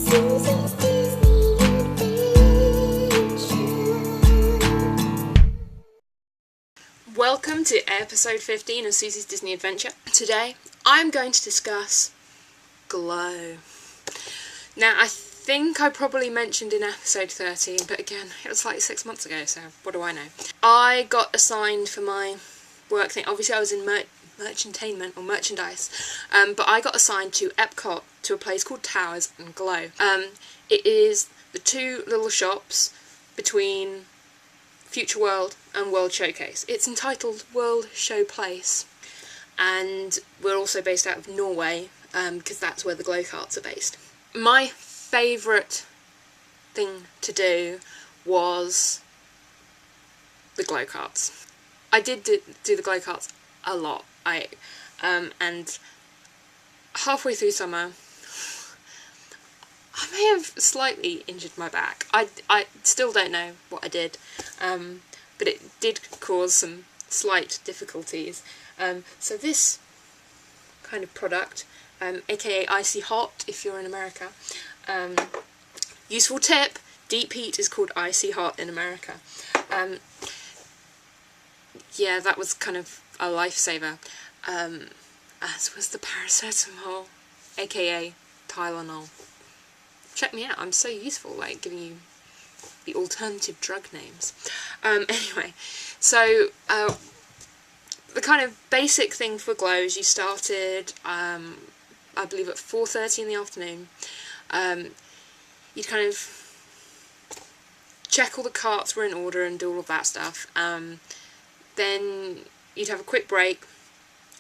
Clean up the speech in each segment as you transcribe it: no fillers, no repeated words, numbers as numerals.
Susie's Disney Adventure. Welcome to episode 15 of Susie's Disney Adventure. Today I'm going to discuss Glow. Now I think I probably mentioned in episode 13, but again it was like 6 months ago, so what do I know. I got assigned for my work thing, obviously I was in merchantainment or merchandise, but I got assigned to Epcot to a place called Towers and Glow. It is the two little shops between Future World and World Showcase. It's entitled World Show Place, and we're also based out of Norway because that's where the Glow carts are based. My favourite thing to do was the Glow carts. I did do the Glow carts a lot. And halfway through summer, I may have slightly injured my back. I still don't know what I did, but it did cause some slight difficulties. So this kind of product, aka Icy Hot if you're in America, useful tip, deep heat is called Icy Hot in America. Yeah, that was kind of a lifesaver, as was the paracetamol, aka Tylenol. Check me out, I'm so useful, like giving you the alternative drug names. Anyway, so the kind of basic thing for Glow is you started, I believe at 4:30 in the afternoon. You'd kind of check all the carts were in order and do all of that stuff. Then you'd have a quick break,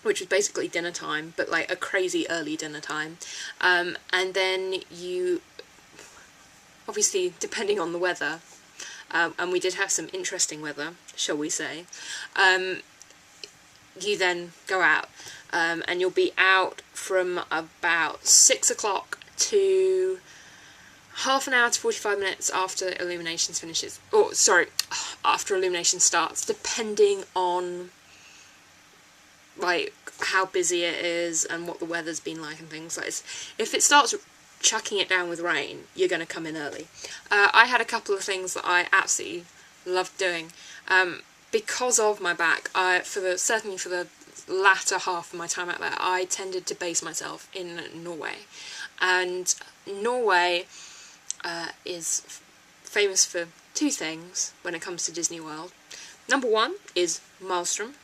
which was basically dinner time, but like a crazy early dinner time. And then you, obviously depending on the weather, and we did have some interesting weather, shall we say, you then go out, and you'll be out from about 6 o'clock to half an hour to 45 minutes after Illuminations finishes. Or, sorry, after Illumination starts, depending on like how busy it is and what the weather's been like and things like this. If it starts chucking it down with rain, you're going to come in early. I had a couple of things that I absolutely loved doing. Because of my back, certainly for the latter half of my time out there, I tended to base myself in Norway. And Norway is famous for two things when it comes to Disney World. Number one is Maelstrom.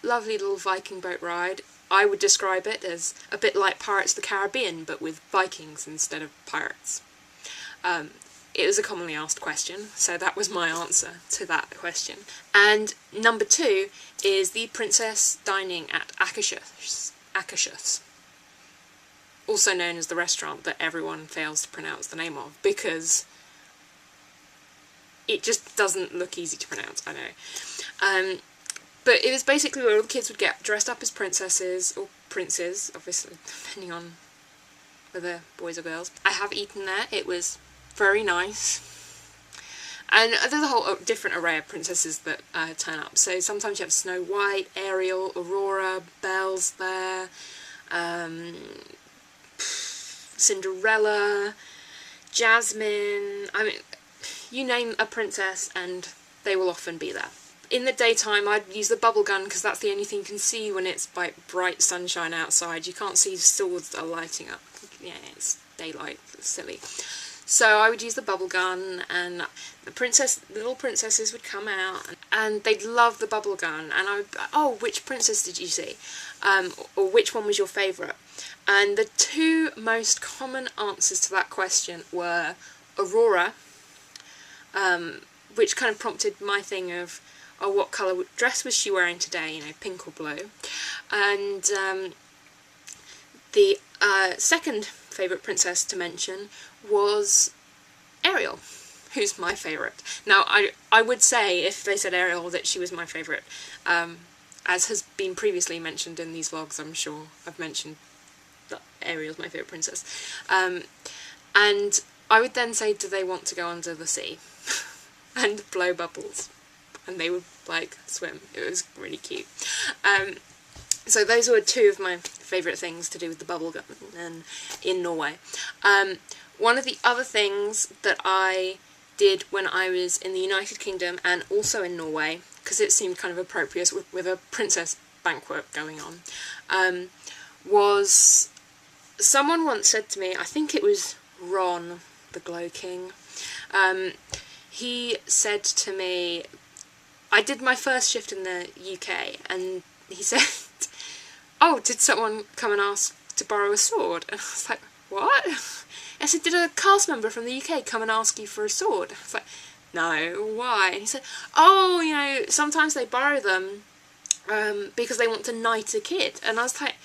Lovely little Viking boat ride. I would describe it as a bit like Pirates of the Caribbean, but with Vikings instead of pirates. It was a commonly asked question, so that was my answer to that question. And number two is the Princess Dining at Akershus, also known as the restaurant that everyone fails to pronounce the name of, because it just doesn't look easy to pronounce, I know. But it was basically where all the kids would get dressed up as princesses, or princes, obviously, depending on whether boys or girls. I have eaten there, it was very nice. And there's a whole different array of princesses that turn up. So sometimes you have Snow White, Ariel, Aurora, Belle's there, Cinderella, Jasmine, I mean, you name a princess and they will often be there. In the daytime I'd use the bubble gun because that's the only thing you can see when it's like bright sunshine outside. You can't see swords that are lighting up. Yeah, it's daylight, it's silly. So I would use the bubble gun, and the little princesses would come out, and they'd love the bubble gun, and I would, oh, which princess did you see? Or which one was your favourite? And the two most common answers to that question were Aurora, which kind of prompted my thing of, oh, what colour dress was she wearing today, you know, pink or blue? And the second favourite princess to mention was Ariel, who's my favourite. Now, I would say, if they said Ariel, that she was my favourite. As has been previously mentioned in these vlogs, I'm sure I've mentioned that Ariel's my favourite princess. And I would then say, do they want to go under the sea and blow bubbles? And they would, like, swim. It was really cute. So those were two of my favourite things to do with the bubblegum and in Norway. One of the other things that I did when I was in the United Kingdom and also in Norway, because it seemed kind of appropriate with a princess banquet going on, was someone once said to me, I think it was Ron, the Glow King, he said to me, I did my first shift in the UK, and he said, oh, did someone come and ask to borrow a sword? And I was like, what? I said, did a cast member from the UK come and ask you for a sword? I was like, no, why? And he said, oh, you know, sometimes they borrow them because they want to knight a kid. And I was like,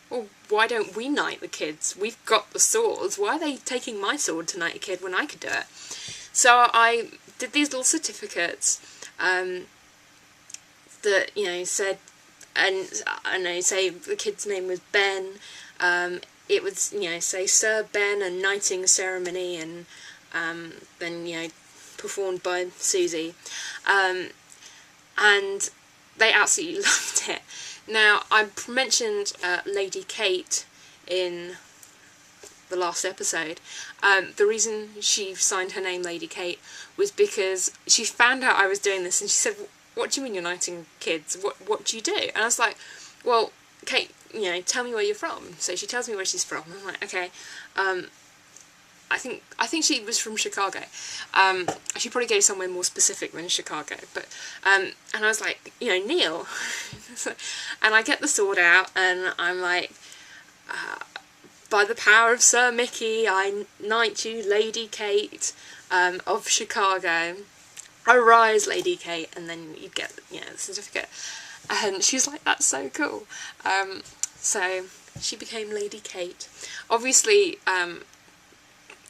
well, why don't we knight the kids? We've got the swords. Why are they taking my sword to knight a kid when I could do it? So I did these little certificates that, you know, said, and I know, say the kid's name was Ben, it would, you know, say Sir Ben, a knighting ceremony, and then, you know, performed by Suzie, and they absolutely loved it. Now, I mentioned Lady Kate in the last episode. The reason she signed her name Lady Kate was because she found out I was doing this, and she said, what do you mean you're knighting kids? What do you do? And I was like, well, Kate, you know, tell me where you're from. So she tells me where she's from. I'm like, okay, I think she was from Chicago. She probably goes somewhere more specific than Chicago, but and I was like, you know, Neil, and I get the sword out, and I'm like, by the power of Sir Mickey, I knight you, Lady Kate, of Chicago. Arise, Lady Kate, and then you get, you know, the certificate. And she was like, that's so cool. So she became Lady Kate. Obviously,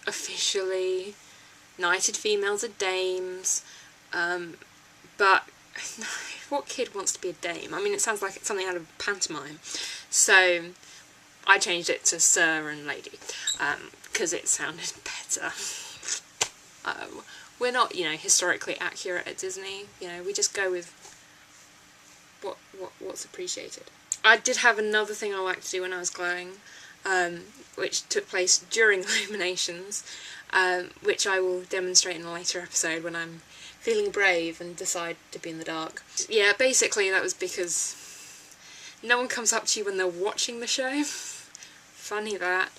officially, knighted females are dames, but what kid wants to be a dame? I mean, it sounds like it's something out of pantomime. So I changed it to Sir and Lady, because it sounded better. We're not, you know, historically accurate at Disney. You know, we just go with what's appreciated. I did have another thing I liked to do when I was glowing, which took place during Illuminations, which I will demonstrate in a later episode when I'm feeling brave and decide to be in the dark. Yeah, basically that was because no one comes up to you when they're watching the show. Funny that.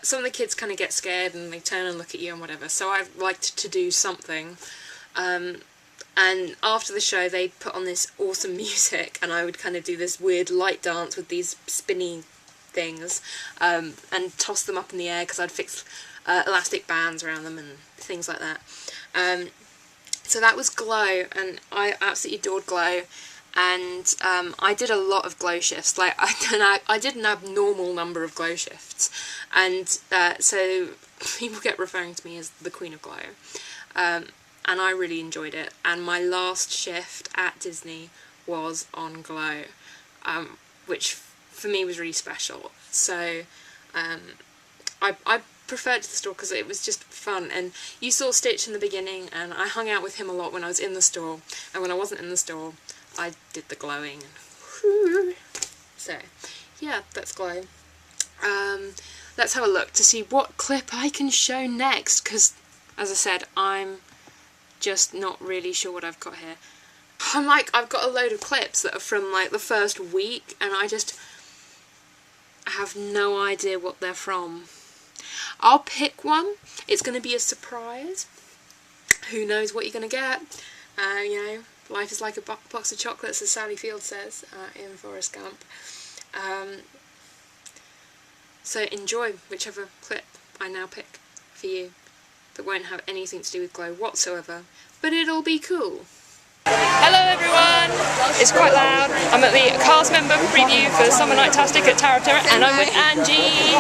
Some of the kids kind of get scared and they turn and look at you and whatever, so I liked to do something. And after the show they put on this awesome music, and I would kind of do this weird light dance with these spinny things, and toss them up in the air because I'd fix elastic bands around them and things like that. So that was Glow, and I absolutely adored Glow. And I did a lot of glow shifts. Like I did an abnormal number of glow shifts, and so people kept referring to me as the Queen of Glow, and I really enjoyed it. And my last shift at Disney was on Glow, which for me was really special. So I preferred the store because it was just fun. And you saw Stitch in the beginning, and I hung out with him a lot when I was in the store, and when I wasn't in the store I did the glowing. So yeah, that's Glow. Let's have a look to see what clip I can show next, because as I said, I'm just not really sure what I've got here. I've got a load of clips that are from like the first week, and I just have no idea what they're from. I'll pick one. It's going to be a surprise. Who knows what you're going to get? You know, life is like a box of chocolates, as Sally Field says in Forrest Gump. So enjoy whichever clip I now pick for you that won't have anything to do with Glow whatsoever, but it'll be cool. Hello everyone! It's quite loud. I'm at the cast member preview for Summer Night-tastic at Tower of Terror, and I'm with Angie,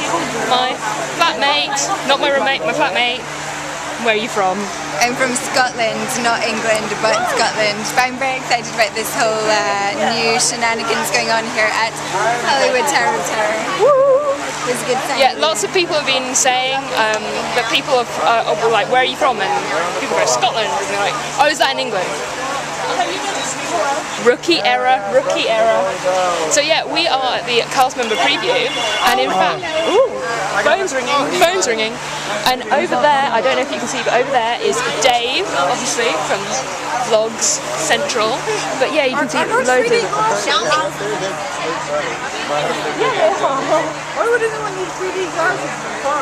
my flatmate, not my roommate, my flatmate. Where are you from? I'm from Scotland, not England, but Scotland. But I'm very excited about this whole new shenanigans going on here at Hollywood Tower of Terror. Woo! It was a good thing. Yeah, lots of people have been saying that people are like, where are you from? And people go, Scotland. And they're like, oh, is that in England? Rookie error, rookie error. So yeah, we are at the cast member preview, and in fact, ooh, phone's ringing. And over there, I don't know if you can see, but over there is Dave, obviously from Vlogs Central. But yeah, you can see loads of. Why would anyone need 3D glasses?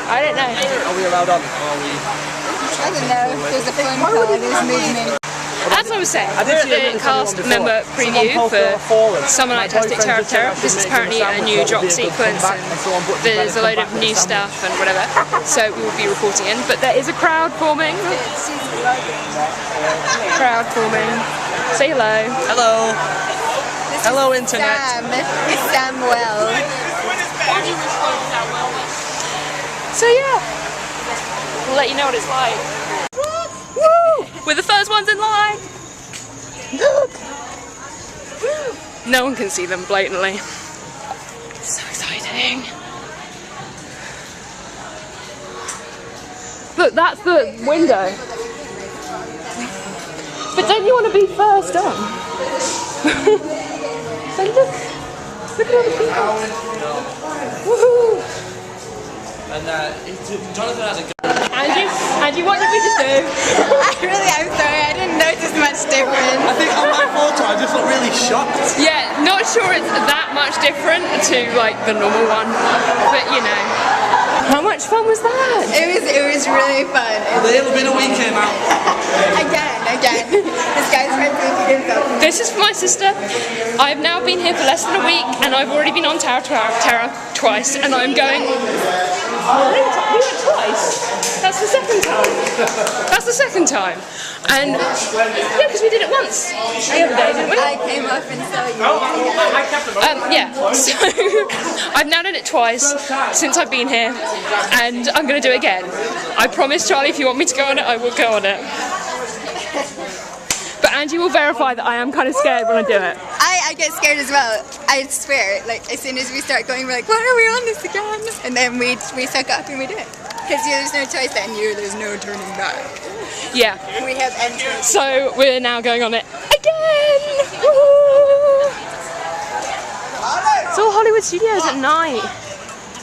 I don't know. Are we allowed on? I don't know. There's a phone call. There's movement. As I was saying, we're at the cast member preview for Summer Night-Tastic Terror of Terror. This is apparently a new drop sequence, and there's a load of new stuff and whatever, so we will be reporting in. But there is a crowd forming. Crowd forming. Say hello. Hello. Hello, internet. Sam. It's Samuel. So yeah, we'll let you know what it's like. Woo! We're the first ones in line! Look! No one can see them blatantly. So exciting. Look, that's the window. But don't you want to be first on? So look at all the people. Woohoo! And Jonathan has a Angie, what did we just do? I'm sorry. I didn't notice much difference. I think on my photo I just look really shocked. Yeah, not sure it's that much different to like the normal one, but you know. How much fun was that? It was really fun. The Little Bit of Week came out. Again. This guy's trying to make himself. This is for my sister. I've now been here for less than a week, and I've already been on Terror twice, and I'm going. We went twice. That's the second time. That's the second time. And yeah, because we did it once the other day, didn't we? I came up and saw you. Yeah. So I've now done it twice since I've been here, and I'm going to do it again. I promise, Charlie, if you want me to go on it, I will go on it. But Angie will verify that I am kind of scared when I do it. I get scared as well. I swear. Like as soon as we start going, we're like, why are we on this again? And then we suck up and we do it. Because there's no choice then. There's no turning back. Yeah. We have entered. So we're now going on it again. Woo-hoo! It's all Hollywood Studios at night.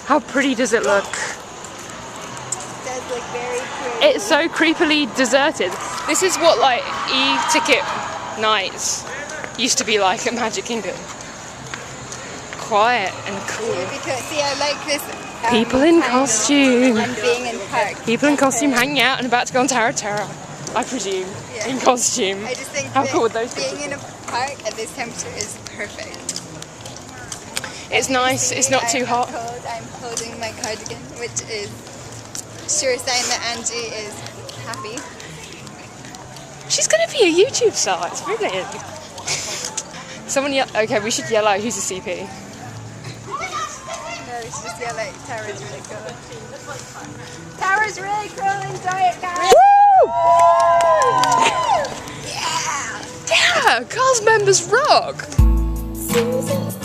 How pretty does it look? It does look very pretty. It's so creepily deserted. This is what like e-ticket nights used to be like at Magic Kingdom. Quiet and cool. Yeah, because see, I like this. People in kind of- costume. And being in park. People in costume hanging out and about to go on Terror, I presume. Yeah. In costume. I just think How that cool would those being be? in a park at this temperature is perfect. It's nice, it's not too hot. I'm holding my cardigan, which is sure sign that Angie is happy. She's going to be a YouTube star, it's brilliant. Someone yell, okay, we should yell out who's a CP. No, we should just yell like, Tara's really cool. Tara's really cool, enjoy it guys! Yeah! Yeah! Cast members rock! Suzie.